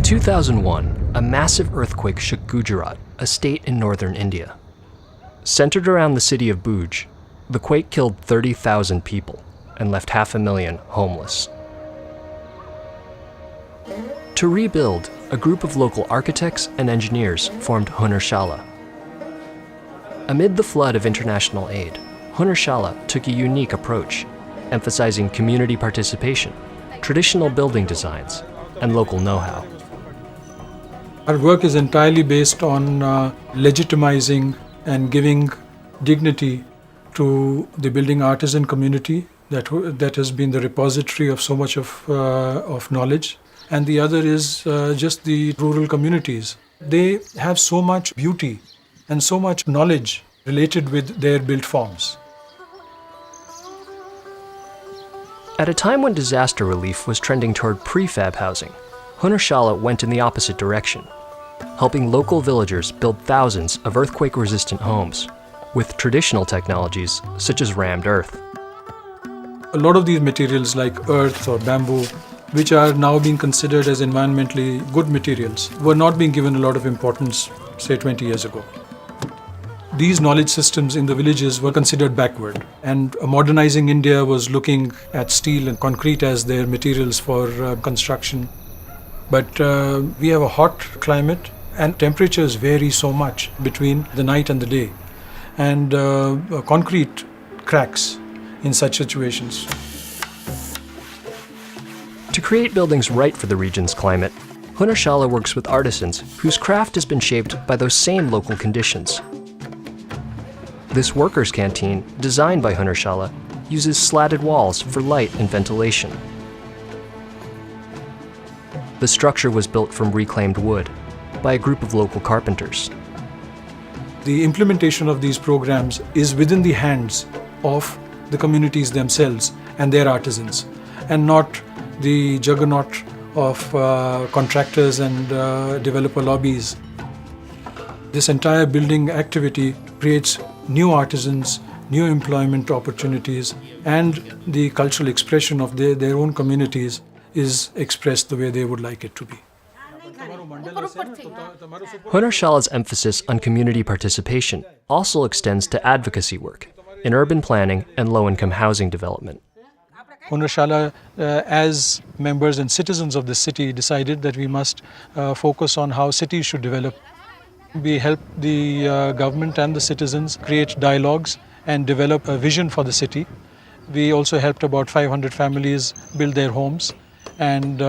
2001, a massive earthquake shook Gujarat, a state in northern India. Centered around the city of Bhuj, the quake killed 30,000 people and left 500,000 homeless. To rebuild, a group of local architects and engineers formed Hunnarshala. Amid the flood of international aid, Hunnarshala took a unique approach, emphasizing community participation, traditional building designs, and local know-how. Our work is entirely based on legitimizing and giving dignity to the building artisan community that has been the repository of so much of knowledge. And the other is just the rural communities. They have so much beauty and so much knowledge related with their built forms. At a time when disaster relief was trending toward prefab housing, Hunnarshala went in the opposite direction, helping local villagers build thousands of earthquake-resistant homes with traditional technologies such as rammed earth. A lot of these materials like earth or bamboo, which are now being considered as environmentally good materials, were not being given a lot of importance, say 20 years ago. These knowledge systems in the villages were considered backward, and modernizing India was looking at steel and concrete as their materials for construction. But we have a hot climate and temperatures vary so much between the night and the day, and concrete cracks in such situations. To create buildings right for the region's climate, Hunnarshala works with artisans whose craft has been shaped by those same local conditions. This workers' canteen, designed by Hunnarshala, uses slatted walls for light and ventilation. The structure was built from reclaimed wood by a group of local carpenters. The implementation of these programs is within the hands of the communities themselves and their artisans, and not the juggernaut of contractors and developer lobbies. This entire building activity creates new artisans, new employment opportunities, and the cultural expression of their own communities is expressed the way they would like it to be. Hunnarshala's emphasis on community participation also extends to advocacy work in urban planning and low-income housing development. Hunnarshala, as members and citizens of the city, decided that we must focus on how cities should develop. We help the government and the citizens create dialogues and develop a vision for the city. We also helped about 500 families build their homes and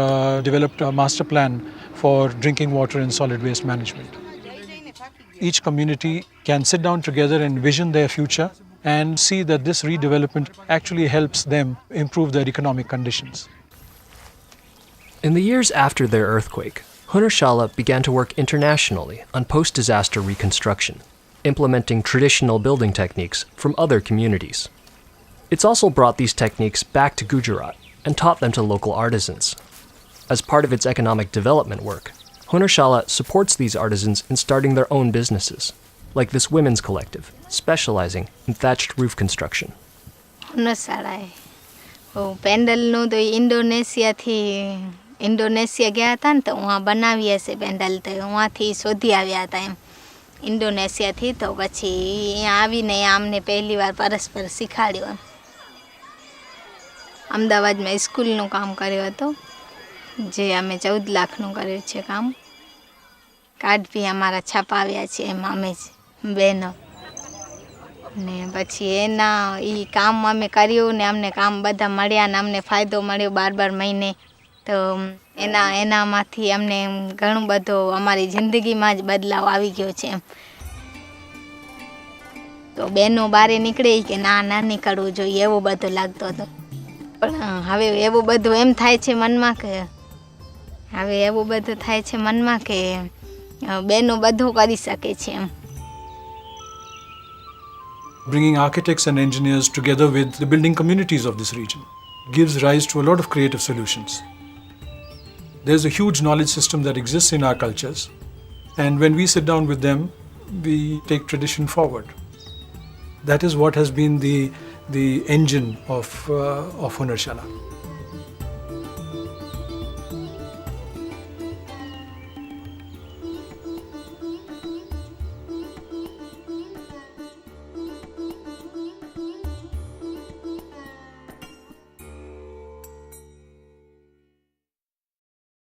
developed a master plan for drinking water and solid waste management. Each community can sit down together and vision their future and see that this redevelopment actually helps them improve their economic conditions. In the years after their earthquake, Hunnarshala began to work internationally on post-disaster reconstruction, implementing traditional building techniques from other communities. It's also brought these techniques back to Gujarat and taught them to local artisans. As part of its economic development work, Hunnarshala supports these artisans in starting their own businesses, like this women's collective, specializing in thatched roof construction. Hunnarshala પેન્ડલનું તો Indonesia ગયા હતા ને તો વहाँ બનાવી હશે pedal તો વहाँથી શોધી આવ્યા હતા એમ ઇન્ડોનેશિયાથી તો પછી અહીંયા આવીને અમને પહેલી વાર પરસ્પર શીખવાડ્યું એમ અમદાવાદમાં સ્કૂલનું કામ કર્યું હતું જે અમે 14 લાખનું કર્યું છે કામ કાર્ડ બી અમારા છપાવ્યા છે એમ અમે જ બહેનો ને પછી એના એ કામ અમે કર્યું ને અમને કામ બધા મળ્યા ને અમને ફાયદો મળ્યો 12 મહિને તો એનામાંથી અમને ઘણું બધો અમારી જિંદગીમાં જ બદલાવ આવી ગયો છે એમ તો બહેનો બારે નીકળે કે ના નીકળવું જોઈએ એવો બધો લાગતો હતો પણ હવે એવું બધું એમ થાય છે મનમાં કે હવે એવું બધું થાય છે મનમાં કે બહેનો બધું કરી શકે છે એમ Bringing architects and engineers together with the building communities of this region gives rise to a lot of creative solutions. There's a huge knowledge system that exists in our cultures, and when we sit down with them, we take tradition forward. That is what has been the engine of Hunnarshala.